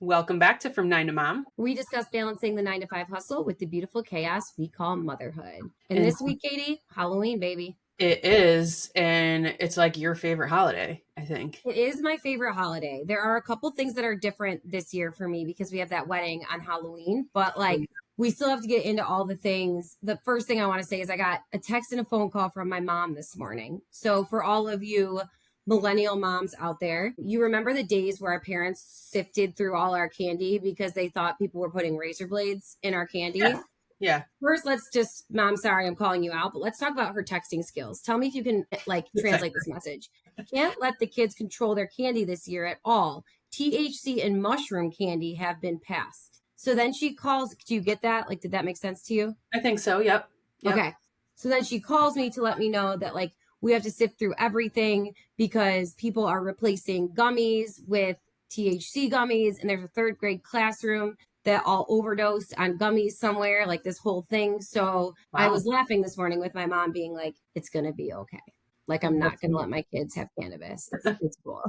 Welcome back to From Nine to Mom. We discuss balancing the 9 to 5 hustle with the beautiful chaos we call motherhood. And And this week, Katie, Halloween, baby. it is, and it's like your favorite holiday, I think. It is my favorite holiday. There are a couple things that are different this year for me because we have that wedding on Halloween, but we still have to get into all the things. The first thing I want to say is I got a text and a phone call from my mom this morning. So for all of you millennial moms out there, you remember the days where our parents sifted through all our candy because they thought people were putting razor blades in our candy? Yeah. First, Mom, sorry, I'm calling you out, but let's talk about her texting skills. Tell me if you can translate this message. Can't let the kids control their candy this year at all. THC and mushroom candy have been passed. So then she calls. Do you get that? Did that make sense to you? I think so. Yep. Okay. So then she calls me to let me know that we have to sift through everything because people are replacing gummies with THC gummies, and there's a third grade classroom that all overdosed on gummies somewhere, this whole thing. So Wow. I was laughing this morning with my mom being like, it's going to be okay. I'm not going to let my kids have cannabis. It's cool.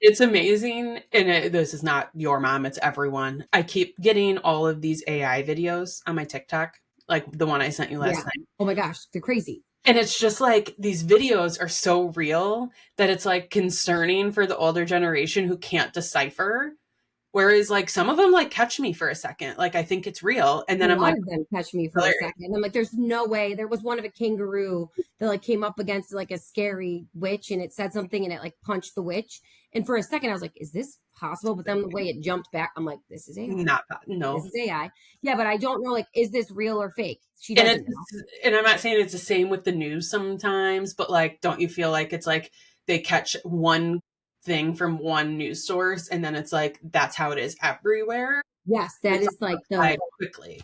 It's amazing. And this is not your mom, it's everyone. I keep getting all of these AI videos on my TikTok, like the one I sent you last night. Oh my gosh, they're crazy. And it's just these videos are so real that it's concerning for the older generation who can't decipher. Whereas some of them catch me for a second. I think it's real. And then a lot of them catch me for a second. I'm like, there's no way. There was one of a kangaroo that came up against a scary witch and it said something and it punched the witch. And for a second I was like, is this possible? But then the way it jumped back, I'm like, this is AI. No. This is AI. Yeah, but I don't know, is this real or fake? She doesn't know. And I'm not saying it's the same with the news sometimes, but don't you feel like it's they catch one thing from one news source and then it's that's how it is everywhere? Yes, that is the quickly.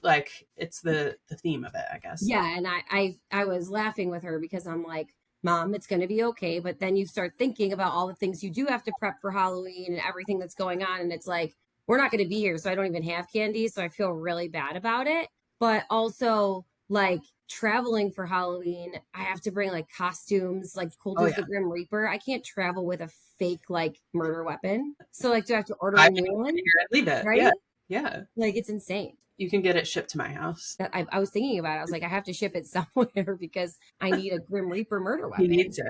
It's the theme of it, I guess. Yeah, and I was laughing with her because I'm like, Mom, it's going to be okay. But then you start thinking about all the things you do have to prep for Halloween and everything that's going on. And it's we're not going to be here. So I don't even have candy. So I feel really bad about it. But also traveling for Halloween, I have to bring costumes, Colton's the Grim Reaper. I can't travel with a fake murder weapon. So do I have to order a new one? Leave it. Right? Yeah. It's insane. You can get it shipped to my house. I was thinking about it. I was like, I have to ship it somewhere because I need a Grim Reaper murder weapon. He needs it.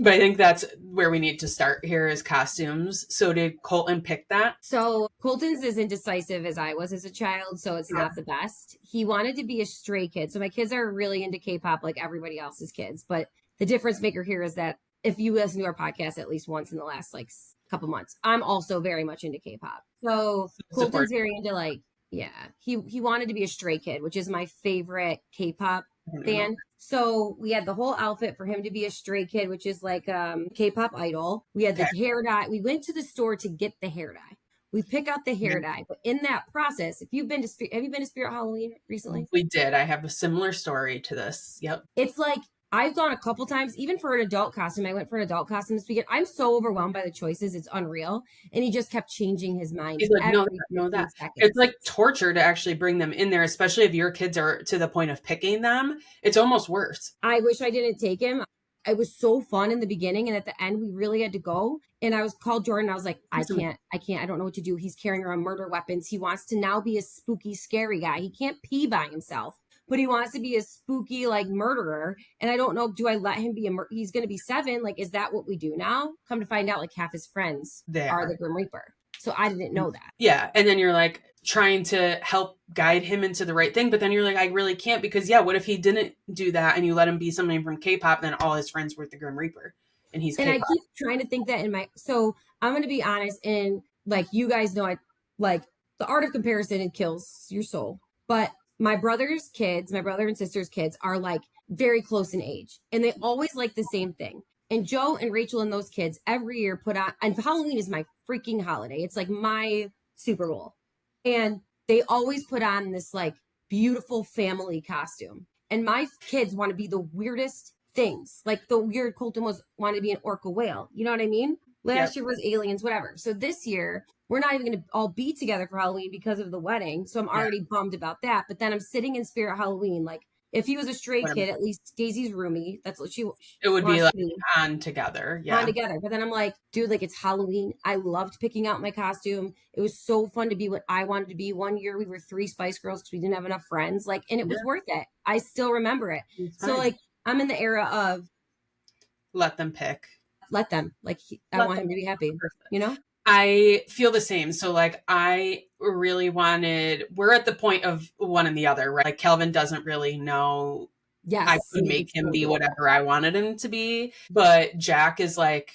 But I think that's where we need to start here is costumes. So did Colton pick that? So Colton's as indecisive as I was as a child, so it's not the best. He wanted to be a stray kid. So my kids are really into K-pop like everybody else's kids. But the difference maker here is that if you listen to our podcast at least once in the last couple months, I'm also very much into K-pop. So Colton's very into he wanted to be a stray kid, which is my favorite K-pop band. So we had the whole outfit for him to be a stray kid, which is K-pop idol. We had the hair dye. We went to the store to get the hair dye. We pick out the hair dye, but in that process, have you been to Spirit Halloween recently? We did. I have a similar story to this. Yep. It's I've gone a couple times, even for an adult costume. I went for an adult costume this weekend. I'm so overwhelmed by the choices. It's unreal. And he just kept changing his mind. He's no, that. It's torture to actually bring them in there, especially if your kids are to the point of picking them. It's almost worse. I wish I didn't take him. It was so fun in the beginning. And at the end, we really had to go. And I was called Jordan. I was like, I can't. I don't know what to do. He's carrying around murder weapons. He wants to now be a spooky, scary guy. He can't pee by himself, but he wants to be a spooky murderer. And I don't know, do I let him be he's going to be 7. Is that what we do now? Come to find out half his friends are the Grim Reaper. So I didn't know that. Yeah. And then you're trying to help guide him into the right thing. But then you're I really can't because what if he didn't do that and you let him be somebody from K-pop, then all his friends were the Grim Reaper and he's K-pop. And I keep trying to think that so I'm going to be honest. And you guys know, the art of comparison, it kills your soul. But my brother and sister's kids are very close in age and they always like the same thing. And Joe and Rachel and those kids every year put on, and Halloween is my freaking holiday. It's my Super Bowl. And they always put on this beautiful family costume. And my kids want to be the weirdest things. The weird Colton wanted to be an orca whale. You know what I mean? Last year was aliens, whatever. So this year, we're not even going to all be together for Halloween because of the wedding. So I'm already bummed about that. But then I'm sitting in Spirit Halloween, If he was a stray What am kid, at least Daisy's roomie. That's what she It would be wants like to be on together. on Yeah. together. But then I'm like, dude, like it's Halloween. I loved picking out my costume. It was so fun to be what I wanted to be. One year we were 3 Spice Girls because we didn't have enough friends. Like, and it Yeah. was worth it. I still remember it. It's So fine. like I'm in the era of Let them pick. let them. Like I Let want them him to be happy, pick. you know? I feel the same. So like I really wanted we're at the point of one and the other, right? Like Calvin doesn't really know I Yes. could You make need him to be do it. whatever I wanted him to be. But Jack is like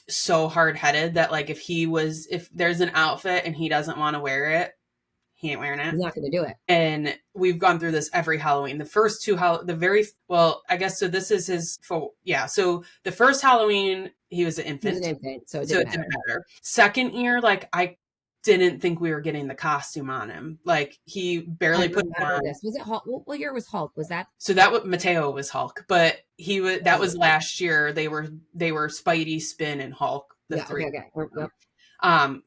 so hard headed that like if there's an outfit and he doesn't want to wear it, he ain't wearing it. He's not gonna do it. And we've gone through this every Halloween. The first two, the very well, I guess so. This is his, yeah. So the first Halloween, he was an He was infant, an infant, so it so didn't it didn't matter. matter. Second year, like I didn't think we were getting the costume on him. Like he I barely put it remember on. this. Was it Hulk? What year was Hulk? Was that So that was Mateo was Hulk, but he was that was last year. They were Spidey, Spin, and Hulk, the yeah, three. okay. Yep.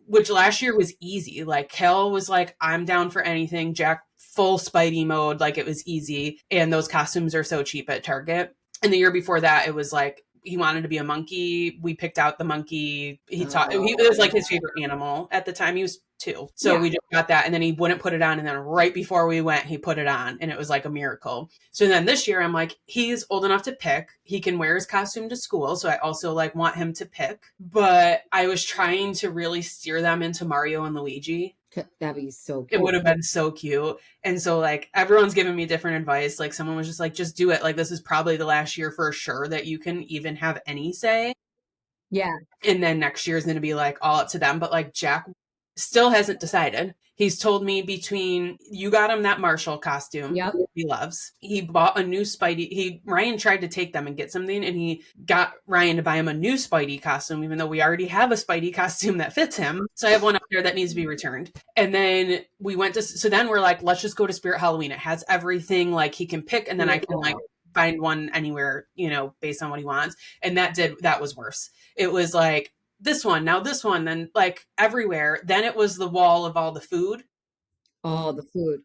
Which last year was easy. Like Kel was like, I'm down for anything. Jack full Spidey mode, like it was easy. And those costumes are so cheap at Target. And the year before that, it was like he wanted to be a monkey. We picked out the monkey. He it was like his favorite animal at the time. He was 2. So Yeah. we just got that. And then he wouldn't put it on. And then right before we went, he put it on. And it was like a miracle. So then this year, I'm like, he's old enough to pick. He can wear his costume to school. So I also like want him to pick. But I was trying to really steer them into Mario and Luigi. That'd be so It cool. would have been so cute. And so like everyone's giving me different advice. Like someone was just like, just do it. Like this is probably the last year for sure that you can even have any say. Yeah. And then next year is going to be like all up to them. But like Jack still hasn't decided. He's told me between you got him that Marshall costume Yep. he loves. He bought a new Spidey. Ryan tried to take them and get something, and he got Ryan to buy him a new Spidey costume, even though we already have a Spidey costume that fits him. So I have one up there that needs to be returned. And then we went to so then we're like, let's just go to Spirit Halloween. It has everything like he can pick, and then I can like find one anywhere, based on what he wants. And that was worse. It was like this one, now this one, then like everywhere. Then it was the wall of all the food. Oh, the food.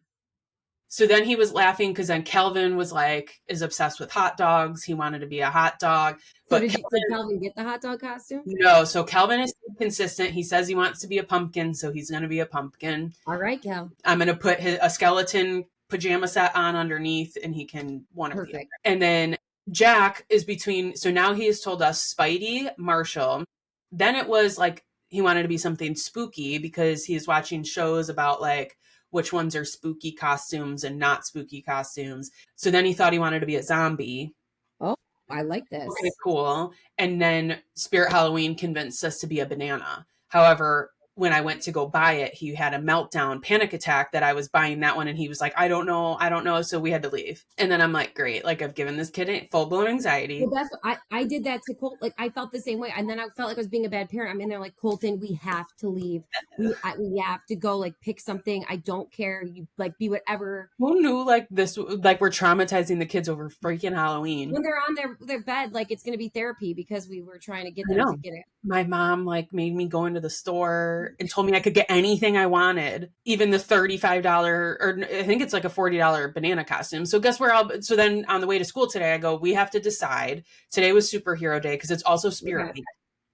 So then he was laughing because then Kelvin was like, is obsessed with hot dogs. He wanted to be a hot dog. So But did Calvin get the hot dog costume? No, so Kelvin is consistent. He says he wants to be a pumpkin, so he's going to be a pumpkin. All right, Cal. I'm going to put a skeleton pajama set on underneath, and he can one of the. And then Jack is between. So now he has told us Spidey, Marshall. Then it was like he wanted to be something spooky because he's watching shows about like which ones are spooky costumes and not spooky costumes. So then he thought he wanted to be a zombie. Oh, I like this. Okay, cool. And then Spirit Halloween convinced us to be a banana. However, when I went to go buy it, he had a meltdown, panic attack that I was buying that one. And he was like, I don't know. So we had to leave. And then I'm like, great. Like I've given this kid full blown anxiety. Well, I did that to Colt. Like I felt the same way. And then I felt like I was being a bad parent. I'm in there like, Colton, we have to leave. We have to go like pick something. I don't care. You like be whatever. Who knew like this, like we're traumatizing the kids over freaking Halloween. When they're on their bed, like it's going to be therapy because we were trying to get them to get it. My mom like made me go into the store and told me I could get anything I wanted, even the $35 or I think it's like a $40 banana costume. So guess where so then on the way to school today, I go, we have to decide. Today was superhero day because it's also Spirit Week.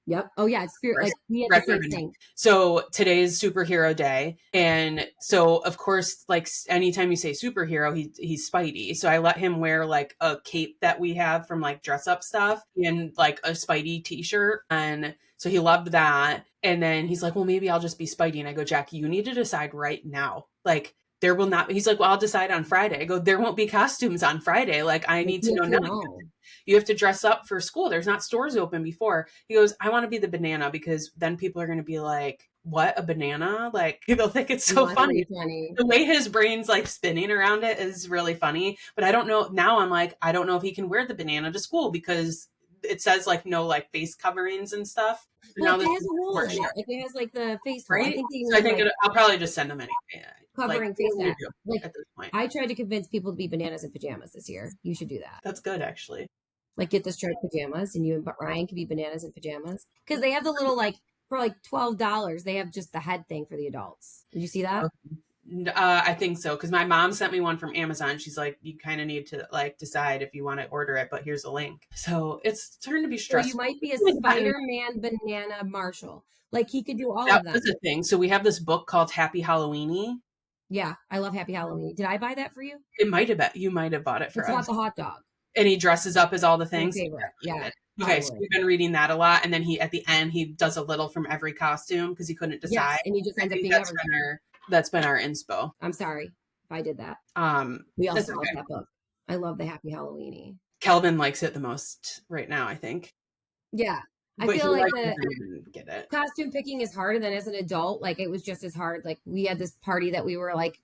Yep. Oh yeah, it's Spirit. Like we had the same thing. So today's superhero day, and so of course, like anytime you say superhero, he's Spidey. So I let him wear like a cape that we have from like dress up stuff and like a Spidey t-shirt, and so he loved that. And then he's like, well, maybe I'll just be Spidey. And I go, Jack, you need to decide right now. Like there will not. He's like, well, I'll decide on Friday. I go, there won't be costumes on Friday. Like I need to know now. You have to dress up for school. There's not stores open before. He goes, I want to be the banana because then people are going to be like, what, a banana? Like they'll think it's so funny. The way his brain's like spinning around it is really funny. But I don't know. Now I'm like, I don't know if he can wear the banana to school because it says like no like face coverings and stuff. Well, it has a hole in it. Like it has like the face hole. Right? I think I'll probably just send them anyway. Covering face mask. Like, at this point. I tried to convince people to be bananas in pajamas this year. You should do that. That's good, actually. Like get the striped pajamas, and you and Ryan can be bananas in pajamas because they have the little like for like $12. They have just the head thing for the adults. Did you see that? I think so, because my mom sent me one from Amazon. She's like, you kind of need to like decide if you want to order it, but here's a link. So it's starting to be So you stressful. might be a Spider-Man banana Marshall. Like he could do all That of was them. the thing. So we have this book called Happy Halloweeny. Yeah, I love Happy Halloween. Did I buy that for you? It might have been, you might have bought it for It's about us. the hot dog. And he dresses up as all the My things. favorite. Yeah, Okay, so totally. we've been reading that a lot, and then he at the end he does a little from every costume because he couldn't decide. Yes, and he just I ends up think being everything. that's been our inspo. I'm sorry if I did that. Um, We that's also love okay. that book. I love the Happy Halloweeny. Kelvin likes it the most right now, I think, Yeah, I but he feel like likes the it and get it. costume picking is hard, and then as an adult, like it was just as hard. Like we had this party that we were like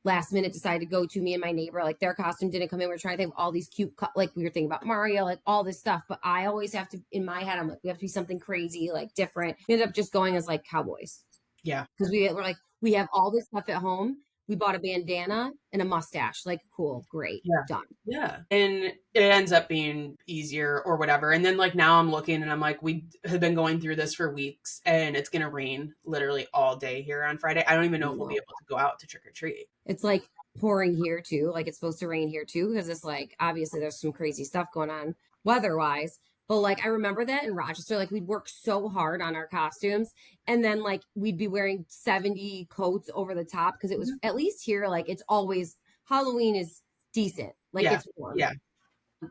last minute decided to go to, me and my neighbor, like their costume didn't come in. We are trying to think of all these cute, like we were thinking about Mario, like all this stuff. But I always have to, in my head, I'm like, we have to be something crazy, like different. We ended up just going as like cowboys Yeah, because were like, we have all this stuff at home. We bought a bandana and a mustache. Like, cool, great, yeah, done. yeah. And it ends up being easier or whatever. And then like now I'm looking and I'm like, we have been going through this for weeks, and it's gonna rain literally all day here on Friday. I don't even know if we'll be No. able to go out to trick or treat. It's like pouring here too. Like it's supposed to rain here too because it's like obviously there's some crazy stuff going on weather wise. But like I remember that in Rochester, like we'd work so hard on our costumes, and then like we'd be wearing 70 coats over the top because it was at least here like it's always Halloween is decent, like Yeah, it's warm. yeah.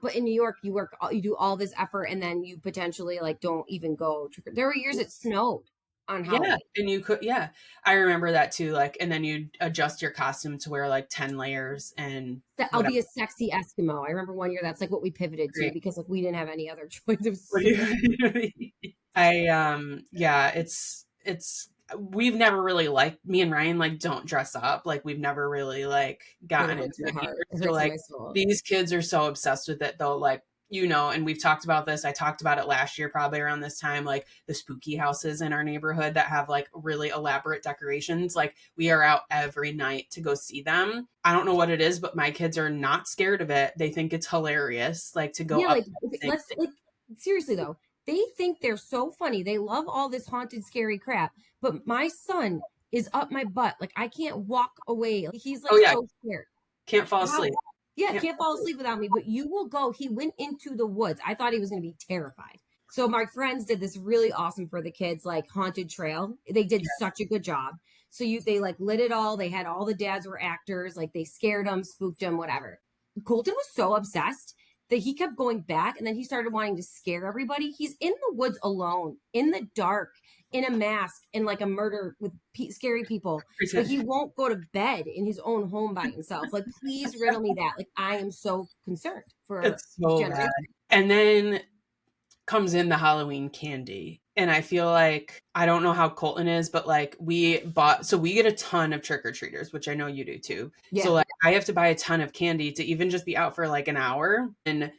But in New York, you do all this effort, and then you potentially like don't even go. There were years it snowed on Yeah, Halloween. and you could, yeah, I remember that too. Like, and then you'd adjust your costume to wear like 10 layers and That I'll whatever. be a sexy Eskimo. I remember one year that's like what we pivoted to Great. because like we didn't have any other choice. It was What do so you yeah, it's we've never really liked me and Ryan like don't dress up. Like we've never really like it gotten into hurts my it heart. either. It So hurts like my soul. these kids are so obsessed with it though, like and we've talked about this. I talked about it last year, probably around this time, like the spooky houses in our neighborhood that have like really elaborate decorations. Like we are out every night to go see them. I don't know what it is, but my kids are not scared of it. They think it's hilarious, like to go Yeah, up like to okay, things. let's like seriously though. They think they're so funny. They love all this haunted, scary crap. But my son is up my butt. Like I can't walk away. Like, he's Oh like yeah, so scared. can't fall How? asleep. Yeah, Can't can't fall fall asleep. asleep without me. But you will go. He went into the woods. I thought he was going to be terrified. So my friends did this really awesome for the kids, like haunted trail. They did Yeah. such a good job. So they like lit it all. They had all the dads were actors. Like they scared them, spooked them, whatever. Colton was so obsessed that he kept going back, and then he started wanting to scare everybody. He's in the woods alone, in the dark, in a mask, and like a murder with scary people, but he won't go to bed in his own home by himself. Like, please riddle me that. Like, I am so concerned for It's this so bad. generation. And then comes in the Halloween candy. And I feel like I don't know how Colton is, but like we get a ton of trick or treaters, which I know you do too. So Yeah. like I have to buy a ton of candy to even just be out for like an hour. And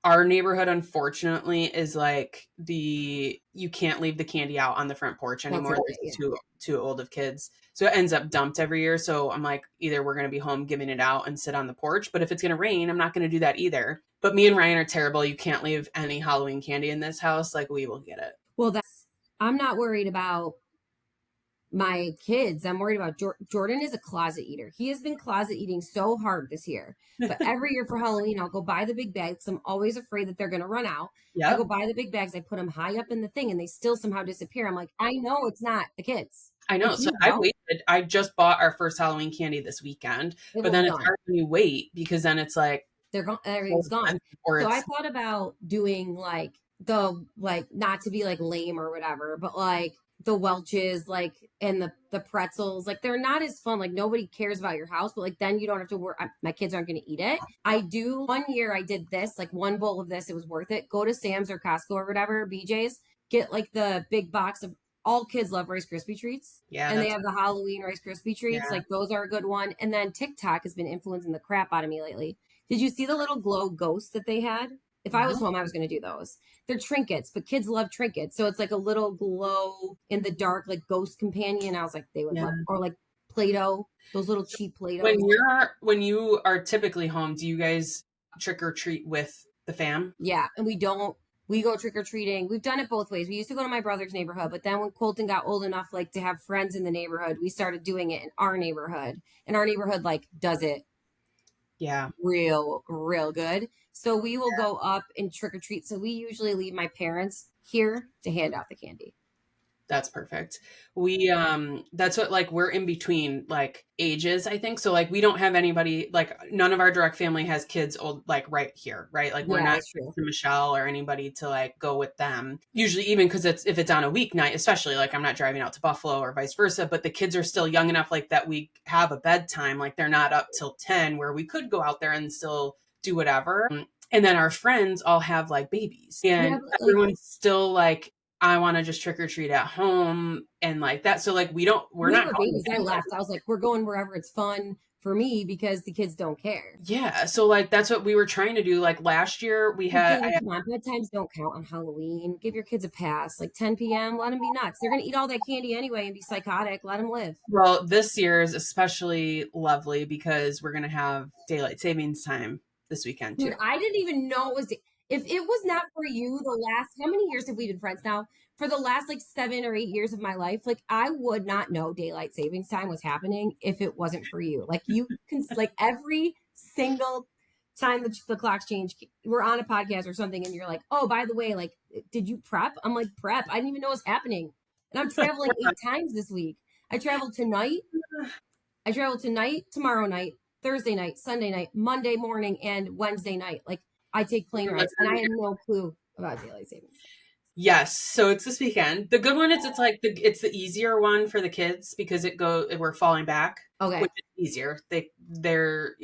our neighborhood, unfortunately, is like you can't leave the candy out on the front porch That's anymore. okay. There's Yeah. too old of kids. So it ends up dumped every year. So I'm like, either we're gonna be home giving it out and sit on the porch. But if it's gonna rain, I'm not gonna do that either. But me and Ryan are terrible. You can't leave any Halloween candy in this house. Like we will get it. Well, I'm not worried about my kids. I'm worried about Jordan is a closet eater. He has been closet eating so hard this year. But every year for Halloween, I'll go buy the big bags. I'm always afraid that they're going to run out. I go Yep. buy the big bags. I put them high up in the thing, and they still somehow disappear. I'm like, I know it's not the kids. I know. If So you I don't, waited. I just bought our first Halloween candy this weekend. it But will then be it's gone. hard when you wait because then it's like They're gone. so Everything's gone. expensive or So I it's thought about doing like the like not to be like lame or whatever, but like the Welch's like and the pretzels. Like they're not as fun. Like nobody cares about your house, but like then you don't have to worry. My kids aren't going to eat it. I do. One year I did this, like one bowl of this. It was worth it. Go to Sam's or Costco or whatever, BJ's. Get like the big box of all kids love Rice Krispie treats. yeah, And they that's have the Halloween Rice Krispie treats. yeah. Like those are a good one. And then TikTok has been influencing the crap out of me lately. Did you see the little glow ghosts that they had? If I was No. home, I was going to do those. They're trinkets, but kids love trinkets. So it's like a little glow in the dark, like ghost companion. I was like, they would Yeah. love, or like Play-Doh, those little cheap When Play-Dohs. you are typically home, do you guys trick or treat with the fam? Yeah. And we don't We go trick or treating. We've done it both ways. We used to go to my brother's neighborhood, but then when Colton got old enough like to have friends in the neighborhood, we started doing it in our neighborhood. And our neighborhood like does it Yeah. real good. So we will go up and trick or treat. So we usually leave my parents here to hand out the candy. That's perfect. We that's what, like, we're in between like ages, I think. So like we don't have anybody, like none of our direct family has kids old like right here, right? Like we're Yeah, not that's true. to Michelle or anybody to like go with them. Usually even because it's if it's on a weeknight, especially like I'm not driving out to Buffalo or vice versa, but the kids are still young enough like that we have a bedtime, like they're not up till 10 where we could go out there and still do whatever. And then our friends all have like babies Yeah, and but like everyone's still like I want to just trick or treat at home and like that. So like we're when they not were going babies, with I anybody. laughed. I was like, we're going wherever it's fun for me because the kids don't care. Yeah. So like that's what we were trying to do. Like last year we But had, Jamie, come on, bedtimes don't count on Halloween. Give your kids a pass. Like 10 p.m., let them be nuts. They're gonna eat all that candy anyway and be psychotic. Let them live. well, this year is especially lovely because we're going to have daylight savings time this weekend too. Dude, I didn't even know it was. If it was not for you, the last how many years have we been friends now? For the last like 7 or 8 years of my life, like I would not know daylight savings time was happening if it wasn't for you. Like you can, like every single time the clocks change, we're on a podcast or something, and you're like, oh, by the way, like, did you prep? I'm like, prep. I didn't even know it was happening, and I'm traveling 8 times this week. I traveled tonight. I travel tonight, tomorrow night, Thursday night, Sunday night, Monday morning, and Wednesday night. Like I take plane rides, and I had no clue about daylight savings. Yes, so it's this weekend. The good one is it's like it's the easier one for the kids because we're falling back, Okay, which is easier. They're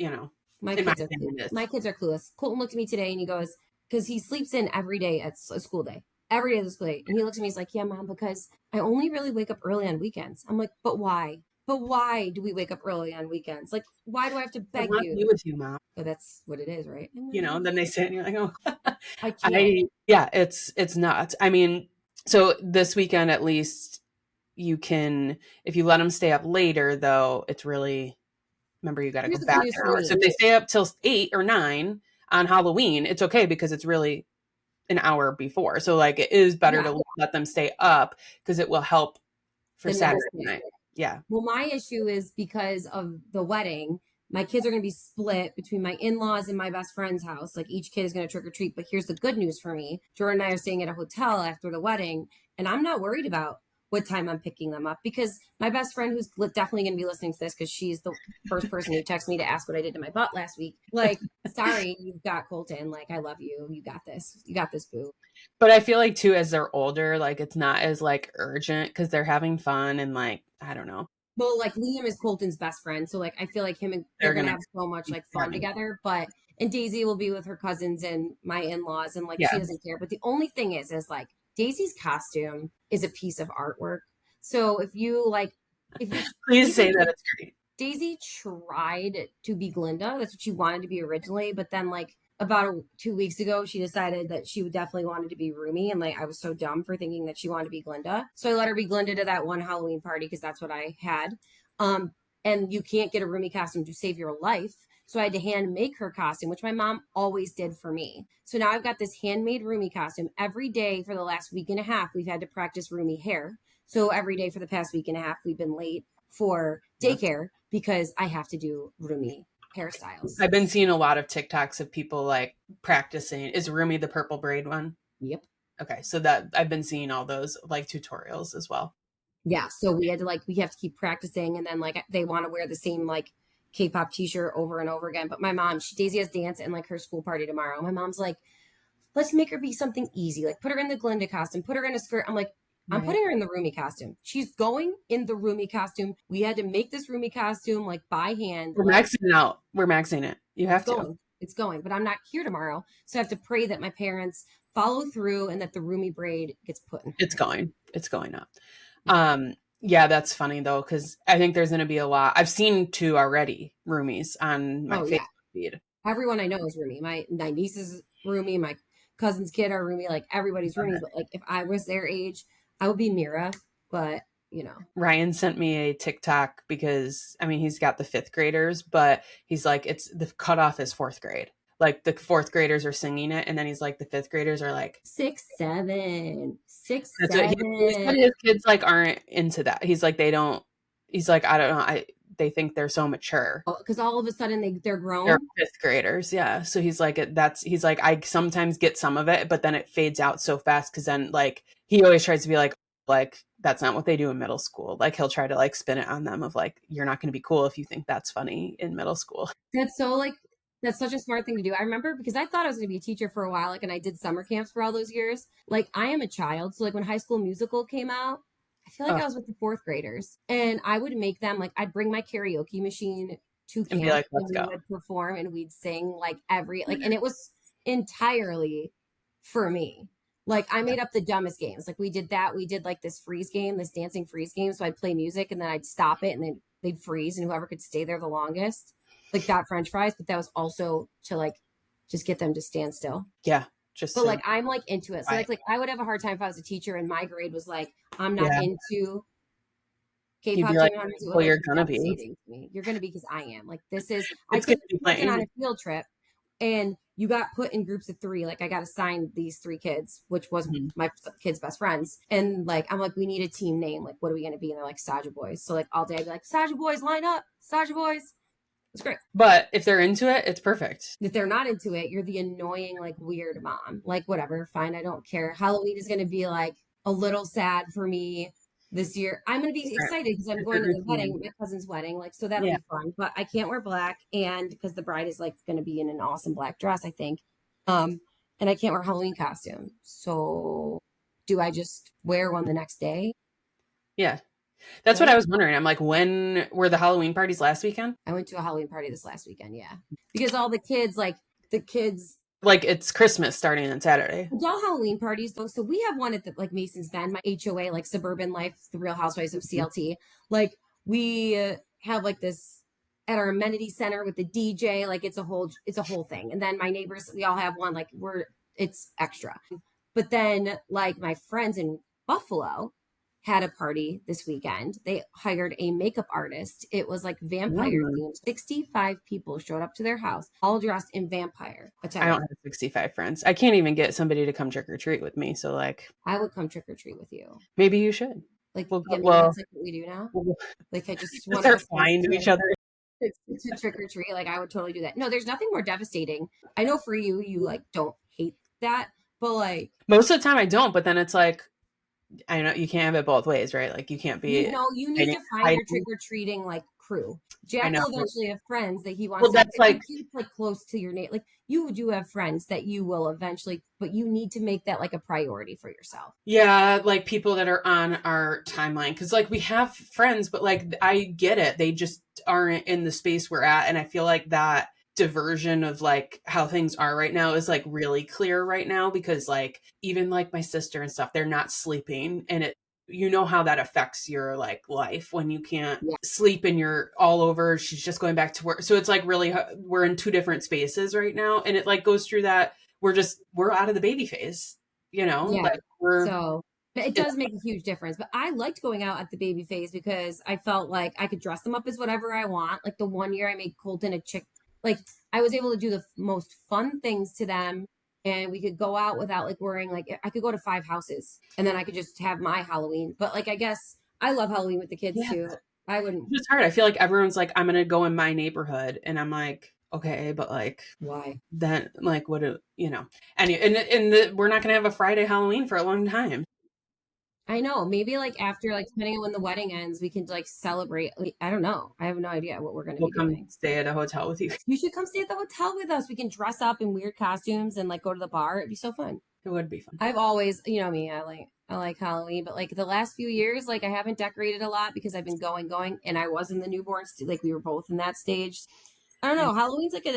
my in my kids are opinion it is. my kids are clueless. Colton looked at me today, and he goes, because he sleeps in every day at a school day, every day of the school day, and he looks at me, he's like, "Yeah, mom, because I only really wake up early on weekends." I'm like, "But why? But why do we wake up early on weekends? Like, why do I have to I beg want to be you?" with you, mom. But that's what it is, right? And then they sit and you're like, oh, I can't. yeah, it's nuts. I mean, so this weekend at least you can, if you let them stay up later, though, it's really, remember you got to go Here's the good back news an for hour. So me. if they stay up till 8 or 9 on Halloween, it's okay because it's really an hour before. So like it is better Yeah, to let them stay up because it will help for the next Saturday day. night. Yeah. Well, my issue is because of the wedding, my kids are going to be split between my in laws and my best friend's house. Like each kid is going to trick or treat. But here's the good news for me, Jordan and I are staying at a hotel after the wedding, and I'm not worried about what time I'm picking them up because my best friend, who's definitely going to be listening to this because she's the first person who texted me to ask what I did to my butt last week. Like, sorry, you've got Colton. Like, I love you. You got this. You got this, boo. But I feel like too, as they're older, like it's not as like urgent because they're having fun and like, I don't know, Well, like Liam is Colton's best friend, so like I feel like him and they're they're gonna going have so much to like fun having, together. But and Daisy will be with her cousins and my in-laws, and like she yeah. doesn't care. But the only thing is like Daisy's costume is a piece of artwork. So if you Please say Daisy that it's great. Daisy tried to be Glinda. That's what she wanted to be originally. But then, like, about 2 weeks ago, she decided that she would definitely wanted to be Rumi. And, like, I was so dumb for thinking that she wanted to be Glinda. So I let her be Glinda to that one Halloween party because that's what I had. Um, and you can't get a Rumi costume to save your life. So I had to hand make her costume, which my mom always did for me. So now I've got this handmade Rumi costume. Every day for the last week and a half, we've had to practice Rumi hair. So every day for the past week and a half, we've been late for daycare because I have to do Rumi hairstyles. I've been seeing a lot of TikToks of people like practicing. Is Rumi the purple braid one? Yep. Okay, so that I've been seeing all those like tutorials as well. Yeah. So we had to we have to keep practicing. And then like they want to wear the same like K-pop t-shirt over and over again. But my mom, Daisy has dance and like her school party tomorrow. My mom's like, let's make her be something easy. Like put her in the Glinda costume, put her in a skirt. I'm like, I'm Right. putting her in the Rumi costume. She's going in the Rumi costume. We had to make this Rumi costume like by hand. We're Like maxing it out. We're maxing it. You it's have to. going. It's going. But I'm not here tomorrow. So I have to pray that my parents follow through and that the Rumi braid gets put in her It's hair. going. It's going up. Yeah. Yeah, that's funny though, because I think there's going to be a lot. I've seen two already, roomies on my Oh yeah. Facebook feed. Everyone I know is Rumi. My niece is Rumi. My cousin's kid are Rumi. Like everybody's Rumi. But like if I was their age, I would be Mira. But you know. Ryan sent me a TikTok because I mean he's got the fifth graders, but he's like it's the cutoff is fourth grade. like the fourth graders are singing it, and then he's like the fifth graders are like 6, 7, 6, that's what he said. 7. His kids like aren't into that. He's like they don't. He's like I don't know. They think they're so mature. Because all of a sudden they're They're grown. fifth graders, yeah. So he's like he's like I sometimes get some of it, but then it fades out so fast because then like he always tries to be like that's not what they do in middle school. Like he'll try to like spin it on them of like you're not going to be cool if you think that's funny in middle school. That's so like that's such a smart thing to do. I remember because I thought I was going to be a teacher for a while, like, and I did summer camps for all those years. Like, I am a child, so like when High School Musical came out, I feel like Oh, I was with the fourth graders, and I would make them like I'd bring my karaoke machine to and be camp, like, and let's we go. would perform, and we'd sing like and it was entirely for me. Like I made up the dumbest games. Like we did that. We did like this freeze game, this dancing freeze game. So I'd play music and then I'd stop it and then they'd freeze and whoever could stay there the longest like got French fries. But that was also to like just get them to stand still. Yeah, just But to like I'm like into it. So right. like I would have a hard time if I was a teacher and my grade was like, I'm not Yeah, into he'd be K-pop like, Demon Hunters. It would well, like you're be gonna be. devastating to me. You're gonna be because I am. Like this is I It's took gonna this be person on plain. a field trip and you got put in groups of 3. Like I got assigned these 3 kids, which was Mhm. my kids' best friends. And like I'm like, we need a team name. Like, what are we gonna be? And they're like Saja Boys. So like all day I'd be like, Saja Boys, line up, Saja Boys. It's great. But if they're into it, it's perfect. If they're not into it, you're the annoying, like weird mom. Like, whatever, fine, I don't care. Halloween is gonna be like a little sad for me this year. I'm gonna be Right. excited because I'm It's going your to the routine. wedding, my cousin's wedding. Like, so that'll Yeah. be fun. But I can't wear black, and because the bride is like gonna be in an awesome black dress, I think. Um, and I can't wear Halloween costume. So do I just wear one the next day? Yeah. That's what I Right? was wondering. I'm like, when were the Halloween parties last weekend? I went to a Halloween party this last weekend, yeah. Because all the kids, like the kids Like it's Christmas starting on Saturday. adult Halloween parties though. So we have one at the like Mason's Bend, my HOA, like Suburban Life, the Real Housewives of Mhm. CLT. Like we have like this at our amenity center with the DJ. Like it's a whole thing. And then my neighbors, we all have one. Like it's extra. But then like my friends in Buffalo had a party this weekend. They hired a makeup artist. It was like vampire Mm. themed. 65 people showed up to their house, all dressed in vampire I don't attire. have 65 friends. I can't even get somebody to come trick or treat with me. So like, I would come trick or treat with you. maybe you should. Like, We'll yeah, go, maybe well, that's like what we do now. we'll Like, I just just one of start us goes flying to each other. to trick or treat. Like, I would totally do that. No, there's nothing more devastating. I know for you, you like don't hate that, but like, Most of the time I don't, but then it's like, I know you can't have it both ways, right? Like you can't you be know, you need hiding. to find your trick hiding. or treating like crew. I Jack know. will eventually have friends that he Well, wants to, that's like, if you like close to your name, like you do have friends that you will eventually, but you need to make that like a priority for yourself. yeah, like people that are on our timeline. Cause like we have friends, but like I get it. They just aren't in the space we're at. And I feel like that diversion of like how things are right now is like really clear right now because like even like my sister and stuff, they're not sleeping and it you know how that affects your like life when you can't Yeah. sleep and you're all over she's just going back to work so it's like really we're in two different spaces right now and it like goes through that we're out of the baby phase Yeah. like we're So but it it's does make a huge difference. But I liked going out at the baby phase because I felt like I could dress them up as whatever I want. Like the one year I made Colton a chick, like I was able to do the most fun things to them. And we could go out without like worrying, like I could go to 5 houses and then I could just have my Halloween. But like, I guess I love Halloween with the kids yeah too. I wouldn't, it's hard. I feel like everyone's like I'm gonna go in my neighborhood and I'm like okay but like why? then like what do we're not gonna have a Friday Halloween for a long time. I know. Maybe like after, like, depending on when the wedding ends, we can like celebrate. Like, I don't know. I have no idea what we're going to We'll be come doing. stay at a hotel with you. You should come stay at the hotel with us. We can dress up in weird costumes and like go to the bar. It'd be so fun. It would be fun. I've always, you know me, I like Halloween, but like the last few years, like I haven't decorated a lot because I've been going, and I was in the newborn like we were both in that stage. I don't Yeah, know. Halloween's like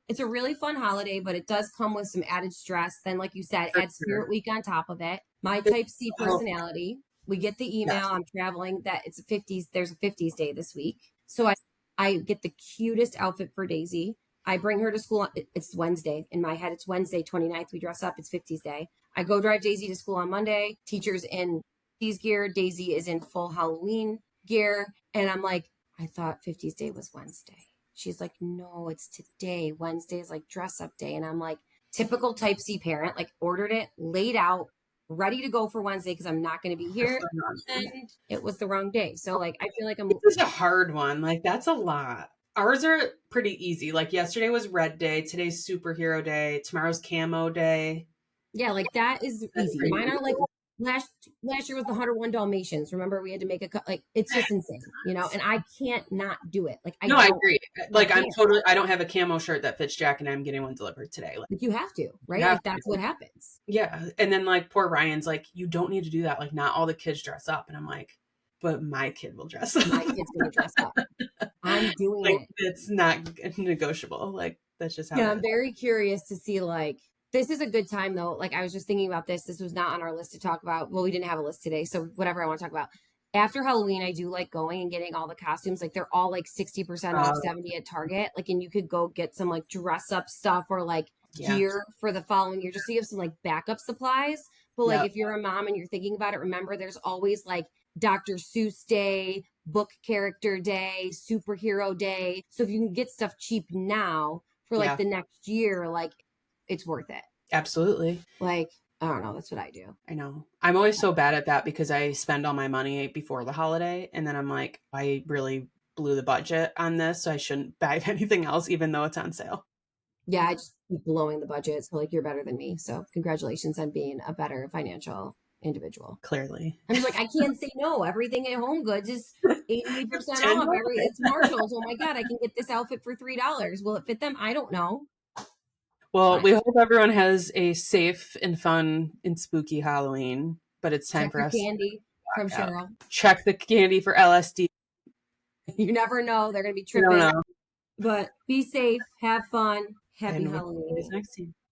it's a really fun holiday, but it does come with some added stress. Then, like you said, for add sure. Spirit Week on top of it. My It's type C oh, personality. We get the email. yes. I'm traveling. That it's a 50s. There's a 50s day this week, so I get the cutest outfit for Daisy. I bring her to school. It's Wednesday. In my head, it's Wednesday, 29th. We dress up. It's 50s day. I go drive Daisy to school on Monday. Teacher's in 50s gear. Daisy is in full Halloween gear. And I'm like, I thought 50s day was Wednesday. She's like, no, it's today. Wednesday is like dress up day. And I'm like, typical type C parent, like ordered it, laid out, ready to go for Wednesday because I'm not going to be here. And it was the wrong day. So like, I feel like I'm, This is a hard one. Like, that's a lot. Ours are pretty easy. Like, yesterday was red day. Today's superhero day. Tomorrow's camo day. yeah, like that is That's easy. pretty Mine are like easy. last year was the 101 Dalmatians. Remember we had to make a cut. Like it's just insane, you know. And I can't not do it. Like No, I agree. I Like, can't. I don't have a camo shirt that fits Jack, and I'm getting one delivered today. Like, Like you have to, you right? have Like that's to. what happens. Yeah. And then, like, poor Ryan's like, you don't need to do that. Like, not all the kids dress up. And I'm like, but my kid will dress up. My kid's gonna dress up. I'm doing Like, it. it's not negotiable. Like, that's just how Yeah, it I'm is. very curious to see like this is a good time though. Like I was just thinking about this. This was not on our list to talk about. Well, we didn't have a list today, so whatever I want to talk about. After Halloween, I do like going and getting all the costumes. Like they're all like 60% off, 70 at Target. Like, and you could go get some like dress up stuff or like Yeah. gear for the following year. Just so you have some like backup supplies. But like if you're a mom and you're thinking about it, remember there's always like Dr. Seuss Day, book character day, superhero day. So if you can get stuff cheap now for like the next year, like it's worth it. Absolutely. Like, I don't know. That's what I do. I know. I'm always so bad at that because I spend all my money before the holiday. And then I'm like, I really blew the budget on this. So I shouldn't buy anything else, even though it's on sale. Yeah, I just keep blowing the budget. So like you're better than me. So congratulations on being a better financial individual. Clearly. I'm just like, I can't say no. Everything at Home Goods is 88% It's off. $10. It's Marshalls. Oh my God, I can get this outfit for $3. Will it fit them? I don't know. Well, But we hope everyone has a safe and fun and spooky Halloween, but it's time check for your us to candy from walk out. Cheryl. Check the candy for LSD. You never know. They're going to be I don't tripping. know. But be safe. Have fun. Happy And we'll see you Halloween. guys next time.